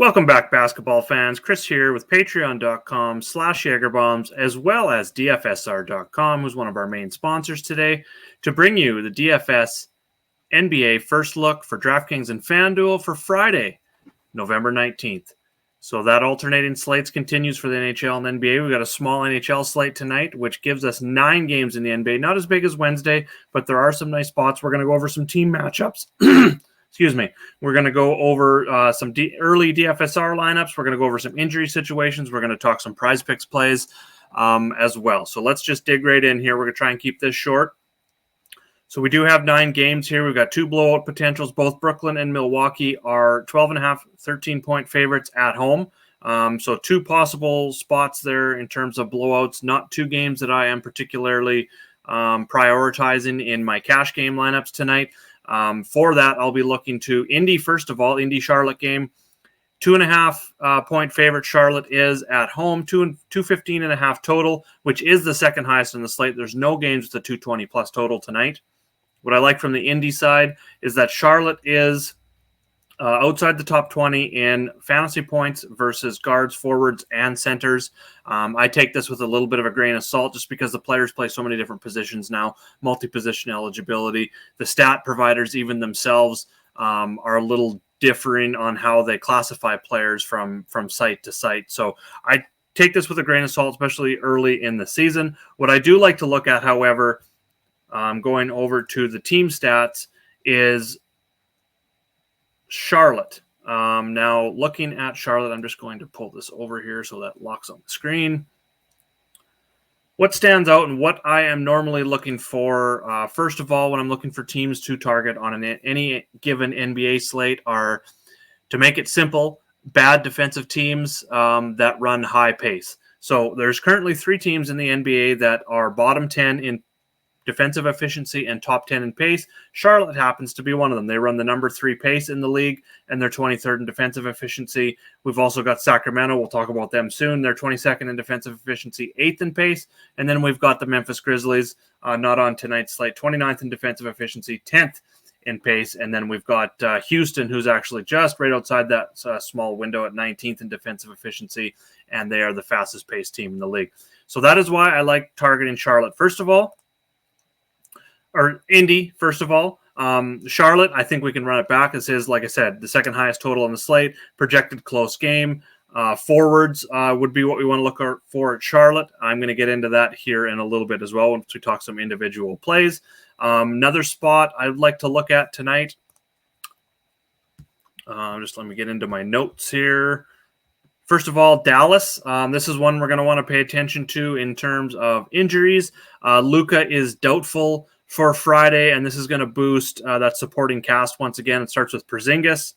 Welcome back, basketball fans. Chris here with patreon.com/Jagerbombs, as well as DFSR.com, who's one of our main sponsors today, to bring you the DFS NBA First Look for DraftKings and FanDuel for Friday, November 19th. So that alternating slates continues for the NHL and NBA. We've got a small NHL slate tonight, which gives us 9 games in the NBA. Not as big as Wednesday, but there are some nice spots. We're going to go over some team matchups. Excuse me. We're going to go over some early DFSR lineups. We're going to go over some injury situations. We're going to talk some PrizePicks plays as well. So let's just dig right in here. We're going to try and keep this short. So we do have 9 games here. We've got 2 blowout potentials. Both Brooklyn and Milwaukee are 12.5, 13-point favorites at home. So 2 possible spots there in terms of blowouts. Not 2 games that I am particularly prioritizing in my cash game lineups tonight. For that, I'll be looking to Indy, first of all, Indy-Charlotte game. 2.5 point favorite Charlotte is at home, 215.5 total, which is the second highest on the slate. There's no games with a 220 plus total tonight. What I like from the Indy side is that Charlotte is outside the top 20 in fantasy points versus guards, forwards, and centers. I take this with a little bit of a grain of salt just because the players play so many different positions now, multi-position eligibility. The stat providers, even themselves, are a little differing on how they classify players from site to site. So I take this with a grain of salt, especially early in the season. What I do like to look at, however, going over to the team stats, is Charlotte. Now, looking at Charlotte, I'm just going to pull this over here so that locks on the screen. What stands out and what I am normally looking for, first of all, when I'm looking for teams to target on any given NBA slate, are, to make it simple, bad defensive teams that run high pace. So there's currently 3 teams in the NBA that are bottom 10 in defensive efficiency and top 10 in pace. Charlotte happens to be one of them. They run the number 3 pace in the league, and they're 23rd in defensive efficiency. We've also got Sacramento. We'll talk about them soon. They're 22nd in defensive efficiency, 8th in pace. And then we've got the Memphis Grizzlies, not on tonight's slate, 29th in defensive efficiency, 10th in pace. And then we've got Houston, who's actually just right outside that small window at 19th in defensive efficiency, and they are the fastest paced team in the league. So that is why I like targeting Charlotte. First of all, or Indy, first of all. Charlotte, I think we can run it back. This is, like I said, the second highest total on the slate, projected close game. Forwards would be what we want to look for at Charlotte. I'm going to get into that here in a little bit as well once we talk some individual plays. Another spot I'd like to look at tonight. Just let me get into my notes here. First of all, Dallas. This is one we're going to want to pay attention to in terms of injuries. Luka is doubtful for Friday, and this is going to boost that supporting cast once again. It starts with Porzingis,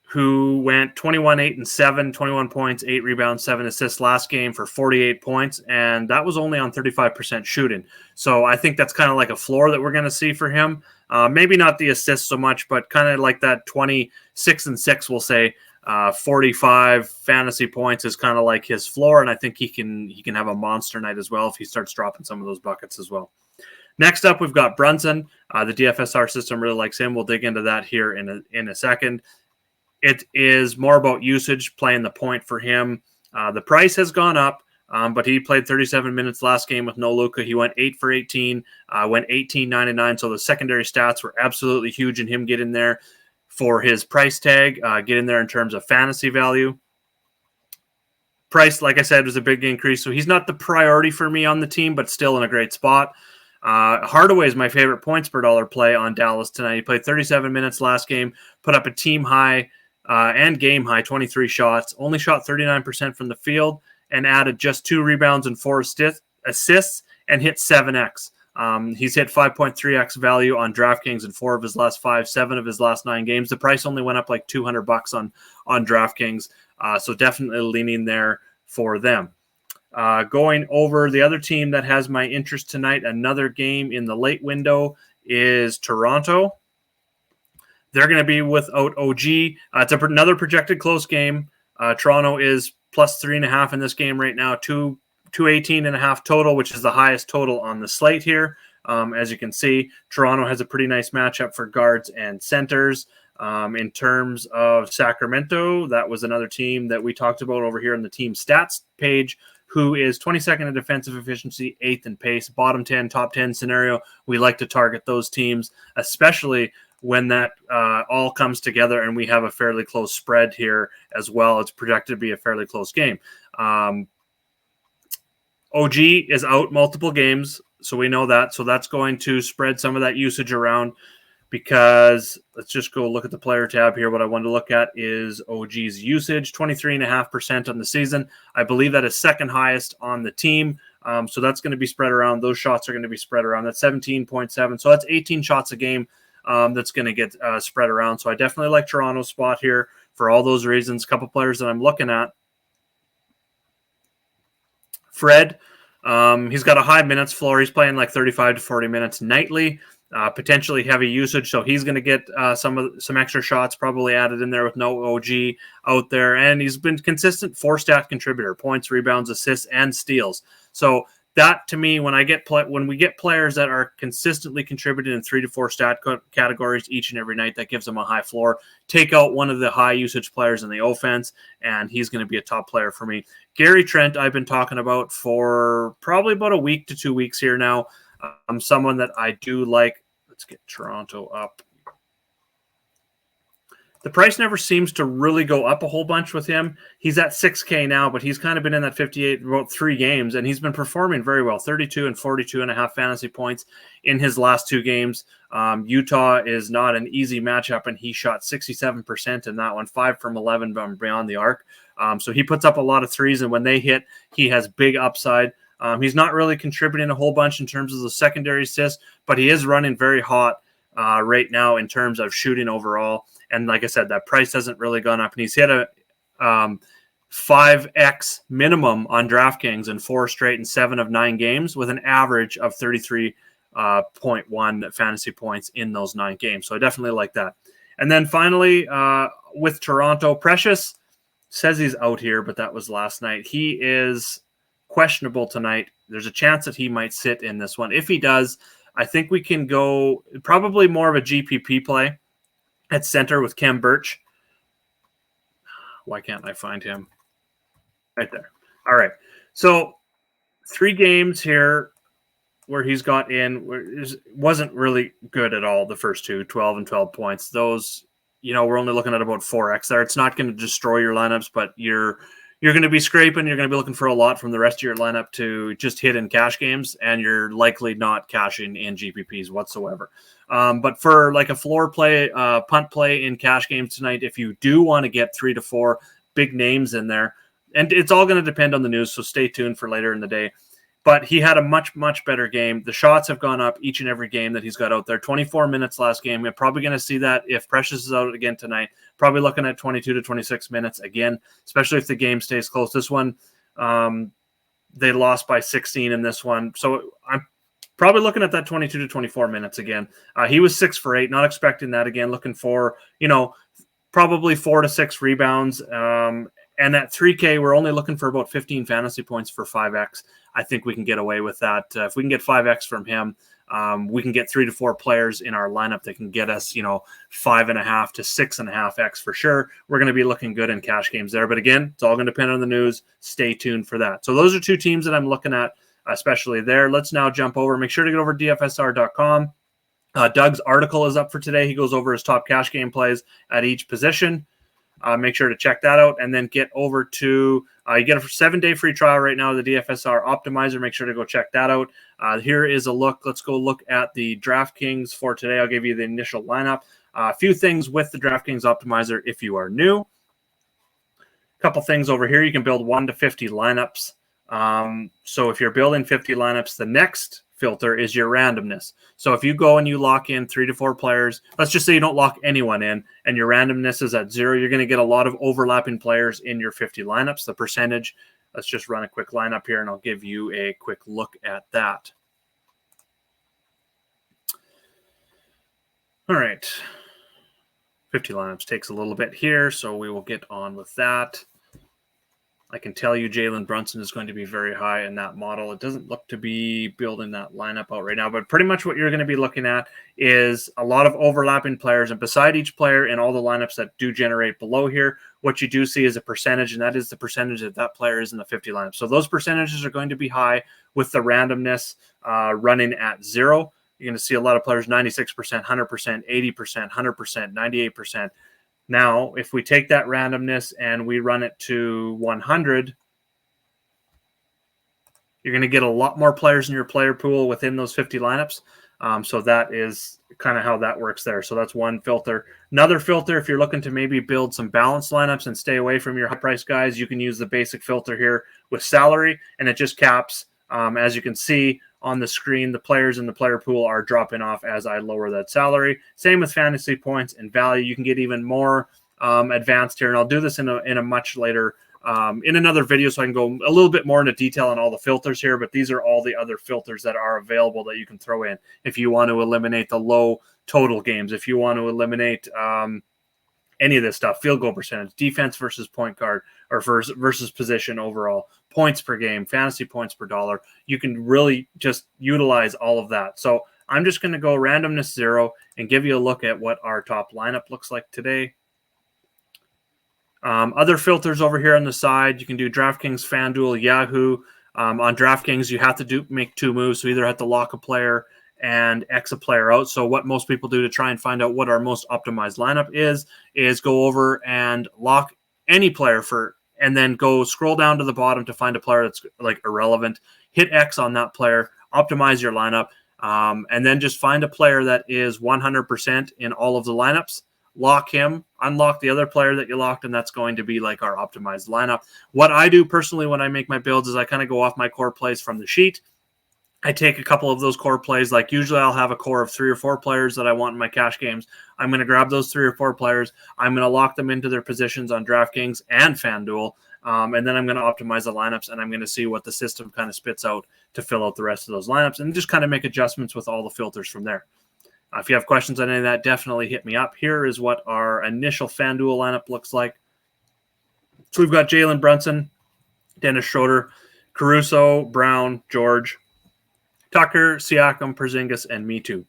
who went 21-8-7, 21 points, 8 rebounds, 7 assists last game for 48 points, and that was only on 35% shooting. So I think that's kind of like a floor that we're going to see for him. Maybe not the assists so much, but kind of like that 26-6, we'll say. 45 fantasy points is kind of like his floor, and I think he can have a monster night as well if he starts dropping some of those buckets as well. Next up, we've got Brunson. The DFSR system really likes him. We'll dig into that here in a second. It is more about usage, playing the point for him. The price has gone up, but he played 37 minutes last game with no Luka. He went 8 for 18, went 18-9-9, so the secondary stats were absolutely huge in him getting there for his price tag, get in there in terms of fantasy value. Price, like I said, was a big increase, so he's not the priority for me on the team, but still in a great spot. Hardaway is my favorite points per dollar play on Dallas tonight. He played 37 minutes last game, put up a team high and game high, 23 shots, only shot 39% from the field, and added just 2 rebounds and 4 assists, and hit 7x. He's hit 5.3x value on DraftKings in 4 of his last 5, 7 of his last 9 games. The price only went up like $200 on DraftKings, so definitely leaning there for them. Going over the other team that has my interest tonight, another game in the late window, is Toronto. They're going to be without OG. It's another projected close game. Toronto is plus 3.5 in this game right now, 218.5 total, which is the highest total on the slate here. As you can see, Toronto has a pretty nice matchup for guards and centers. In terms of Sacramento, that was another team that we talked about over here on the team stats page, who is 22nd in defensive efficiency, 8th in pace, bottom 10, top 10 scenario. We like to target those teams, especially when that all comes together and we have a fairly close spread here as well. It's projected to be a fairly close game. OG is out multiple games, so we know that. So that's going to spread some of that usage around, because let's just go look at the player tab here. What I wanted to look at is OG's usage, 23.5% on the season. I believe that is second highest on the team. So that's going to be spread around. Those shots are going to be spread around. That's 17.7. So that's 18 shots a game that's going to get spread around. So I definitely like Toronto's spot here for all those reasons. A couple players that I'm looking at. Fred, he's got a high minutes floor. He's playing like 35 to 40 minutes nightly. Potentially heavy usage, so he's going to get some extra shots probably added in there with no OG out there, and he's been consistent 4-stat contributor: points, rebounds, assists, and steals. So that, to me, when we get players that are consistently contributing in 3 to 4 stat categories each and every night, that gives them a high floor. Take out one of the high usage players in the offense, and he's going to be a top player for me. Gary Trent, I've been talking about for probably about a week to 2 weeks here now. Someone that I do like. Let's get Toronto up. The price never seems to really go up a whole bunch with him. He's at $6K now, but he's kind of been in that 58 about 3 games, and he's been performing very well. 32 and 42.5 fantasy points in his last 2 games. Utah is not an easy matchup, and he shot 67% in that one, 5 from 11 beyond the arc. So he puts up a lot of threes, and when they hit, he has big upside. He's not really contributing a whole bunch in terms of the secondary assists, but he is running very hot right now in terms of shooting overall. And like I said, that price hasn't really gone up. And he's hit a 5X minimum on DraftKings in 4 straight and 7 of 9 games with an average of 33.1 fantasy points in those 9 games. So I definitely like that. And then finally, with Toronto, Precious says he's out here, but that was last night. He is questionable tonight. There's a chance that he might sit in this one. If he does, I think we can go probably more of a GPP play at center with Kem Birch. Why can't I find him? Right there. All right. So 3 games here where he's got in wasn't really good at all. The first 2, 12 and 12 points. Those, we're only looking at about 4X there. It's not going to destroy your lineups, but you're going to be scraping. You're going to be looking for a lot from the rest of your lineup to just hit in cash games, and you're likely not cashing in GPPs whatsoever. But for like a floor play, punt play in cash games tonight, if you do want to get 3 to 4 big names in there, and it's all going to depend on the news, so stay tuned for later in the day. But he had a much, much better game. The shots have gone up each and every game that he's got out there. 24 minutes last game. We're probably going to see that if Precious is out again tonight. Probably looking at 22 to 26 minutes again, especially if the game stays close. This one, they lost by 16 in this one. So I'm probably looking at that 22 to 24 minutes again. He was 6 for 8. Not expecting that again. Looking for, probably 4 to 6 rebounds. And at 3K, we're only looking for about 15 fantasy points for 5X. I think we can get away with that. If we can get 5X from him, we can get 3 to 4 players in our lineup that can get us, 5.5 to 6.5X for sure. We're going to be looking good in cash games there. But again, it's all going to depend on the news. Stay tuned for that. So those are 2 teams that I'm looking at, especially there. Let's now jump over. Make sure to get over to DFSR.com. Doug's article is up for today. He goes over his top cash game plays at each position. Make sure to check that out, and then get over to you get a 7-day free trial right now, the DFSR Optimizer. Make sure to go check that out. Here is a look. Let's go look at the DraftKings for today. I'll give you the initial lineup. A few things with the DraftKings Optimizer if you are new. A couple things over here. You can build 1 to 50 lineups. So if you're building 50 lineups, the next filter is your randomness. So if you go and you lock in 3 to 4 players, let's just say you don't lock anyone in and your randomness is at 0, you're going to get a lot of overlapping players in your 50 lineups. The percentage, let's just run a quick lineup here and I'll give you a quick look at that. All right. 50 lineups takes a little bit here, so we will get on with that. I can tell you Jalen Brunson is going to be very high in that model. It doesn't look to be building that lineup out right now, but pretty much what you're going to be looking at is a lot of overlapping players. And beside each player in all the lineups that do generate below here, what you do see is a percentage, and that is the percentage that player is in the 50 lineup. So those percentages are going to be high with the randomness running at 0. You're going to see a lot of players 96%, 100%, 80%, 100%, 98%. Now, if we take that randomness and we run it to 100, you're going to get a lot more players in your player pool within those 50 lineups. So that is kind of how that works there. So that's one filter. Another filter, if you're looking to maybe build some balanced lineups and stay away from your high-price guys, you can use the basic filter here with salary, and it just caps. As you can see on the screen, the players in the player pool are dropping off as I lower that salary. Same with fantasy points and value. You can get even more advanced here, and I'll do this in a much later in another video, so I can go a little bit more into detail on all the filters here, but these are all the other filters that are available that you can throw in if you want to eliminate the low total games, if you want to eliminate any of this stuff, field goal percentage, defense versus point guard, or versus position overall, points per game, fantasy points per dollar. You can really just utilize all of that. So I'm just going to go randomness 0 and give you a look at what our top lineup looks like today. Other filters over here on the side, you can do DraftKings, FanDuel, Yahoo. On DraftKings, you have to make 2 moves. So either have to lock a player and X a player out. So what most people do to try and find out what our most optimized lineup is go over and lock any player and then go scroll down to the bottom to find a player that's like irrelevant. Hit X on that player, optimize your lineup, and then just find a player that is 100% in all of the lineups. Lock him, unlock the other player that you locked, and that's going to be like our optimized lineup. What I do personally when I make my builds is I kind of go off my core plays from the sheet. I take a couple of those core plays. Like usually I'll have a core of 3 or 4 players that I want in my cash games. I'm going to grab those 3 or 4 players. I'm going to lock them into their positions on DraftKings and FanDuel. And then I'm going to optimize the lineups, and I'm going to see what the system kind of spits out to fill out the rest of those lineups, and just kind of make adjustments with all the filters from there. If you have questions on any of that, definitely hit me up. Here is what our initial FanDuel lineup looks like. So we've got Jalen Brunson, Dennis Schroeder, Caruso, Brown, George, Tucker, Siakam, Porzingis, and me too.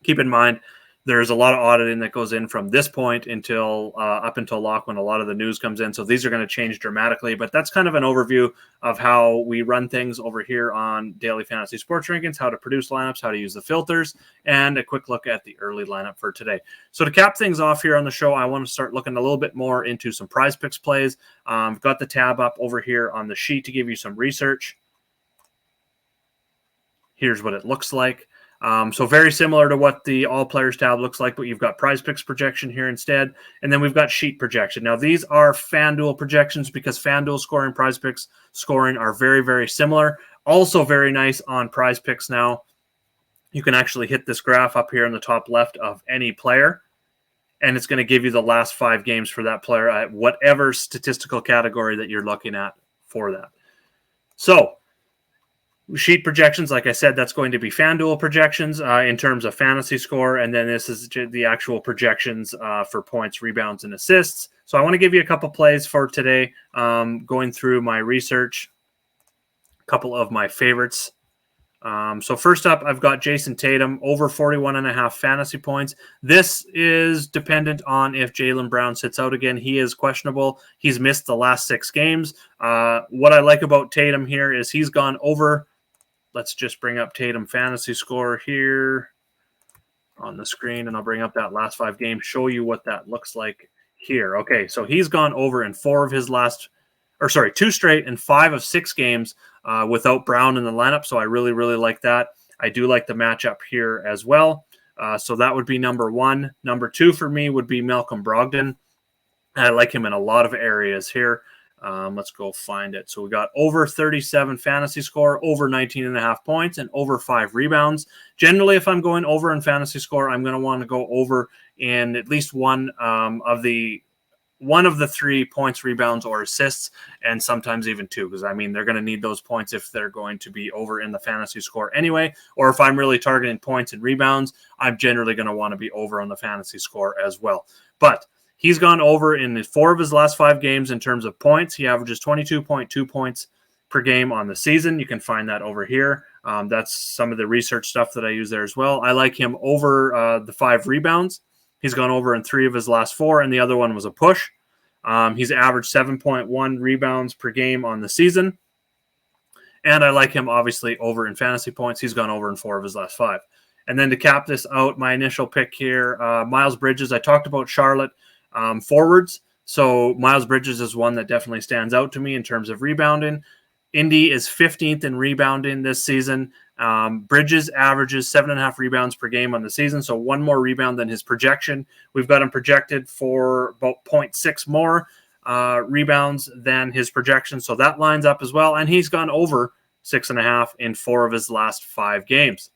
Keep in mind, there's a lot of auditing that goes in from this point until up until lock when a lot of the news comes in. So these are going to change dramatically, but that's kind of an overview of how we run things over here on Daily Fantasy Sports Rankings, how to produce lineups, how to use the filters, and a quick look at the early lineup for today. So to cap things off here on the show, I want to start looking a little bit more into some PrizePicks plays. I've got the tab up over here on the sheet to give you some research. Here's what it looks like. So very similar to what the All Players tab looks like, but you've got PrizePicks projection here instead, and then we've got sheet projection. Now, these are FanDuel projections because FanDuel scoring, PrizePicks scoring are very, very similar. Also very nice on PrizePicks now. You can actually hit this graph up here in the top left of any player, and it's going to give you the last 5 games for that player at whatever statistical category that you're looking at for that. So, sheet projections, like I said, that's going to be FanDuel projections in terms of fantasy score, and then this is the actual projections for points, rebounds, and assists. So I want to give you a couple plays for today, going through my research, a couple of my favorites. So first up, I've got Jason Tatum, over 41.5 fantasy points. This is dependent on if Jaylen Brown sits out again. He is questionable. He's missed the last 6 games. What I like about Tatum here is he's gone over. Let's just bring up Tatum fantasy score here on the screen, and I'll bring up that last 5 games, show you what that looks like here. Okay, so he's gone over in 2 straight and 5 of 6 games without Brown in the lineup, so I really, really like that. I do like the matchup here as well. So that would be number 1. Number 2 for me would be Malcolm Brogdon. I like him in a lot of areas here. Let's go find it. So we got over 37 fantasy score, over 19.5 points, and over 5 rebounds. Generally, if I'm going over in fantasy score, I'm going to want to go over in at least one of the 3 points, rebounds, or assists, and sometimes even 2, because I mean they're going to need those points if they're going to be over in the fantasy score anyway. Or if I'm really targeting points and rebounds, I'm generally going to want to be over on the fantasy score as well. But He's gone over in 4 of his last 5 games in terms of points. He averages 22.2 points per game on the season. You can find that over here. That's some of the research stuff that I use there as well. I like him over the 5 rebounds. He's gone over in 3 of his last 4, and the other one was a push. He's averaged 7.1 rebounds per game on the season. And I like him, obviously, over in fantasy points. He's gone over in 4 of his last 5. And then to cap this out, my initial pick here, Miles Bridges. I talked about Charlotte forwards. So Miles Bridges is one that definitely stands out to me in terms of rebounding. Indy is 15th in rebounding this season. Bridges averages 7.5 rebounds per game on the season, so 1 more rebound than his projection. We've got him projected for about 0.6 more rebounds than his projection, so that lines up as well. And he's gone over 6.5 in 4 of his last 5 games.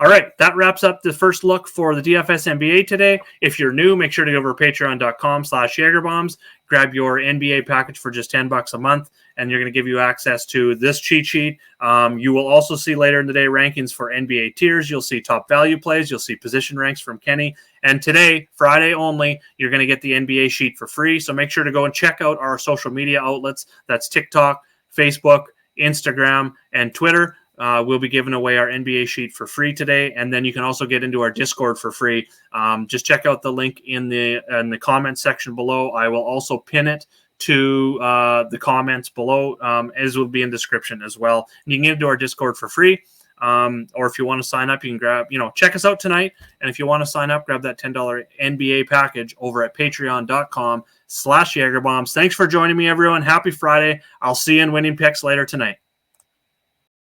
All right, that wraps up the first look for the DFS NBA today. If you're new, make sure to go over to patreon.com/JagerBombs. Grab your NBA package for just $10 a month, and you're going to give you access to this cheat sheet. You will also see later in the day rankings for NBA tiers. You'll see top value plays. You'll see position ranks from Kenny. And today, Friday only, you're going to get the NBA sheet for free. So make sure to go and check out our social media outlets. That's TikTok, Facebook, Instagram, and Twitter. We'll be giving away our NBA sheet for free today, and then you can also get into our Discord for free. Just check out the link in the comments section below. I will also pin it to the comments below, as will be in description as well. And you can get into our Discord for free, or if you want to sign up, you can grab, check us out tonight. And if you want to sign up, grab that $10 NBA package over at patreon.com/JagerBombs. Thanks for joining me, everyone. Happy Friday. I'll see you in winning picks later tonight.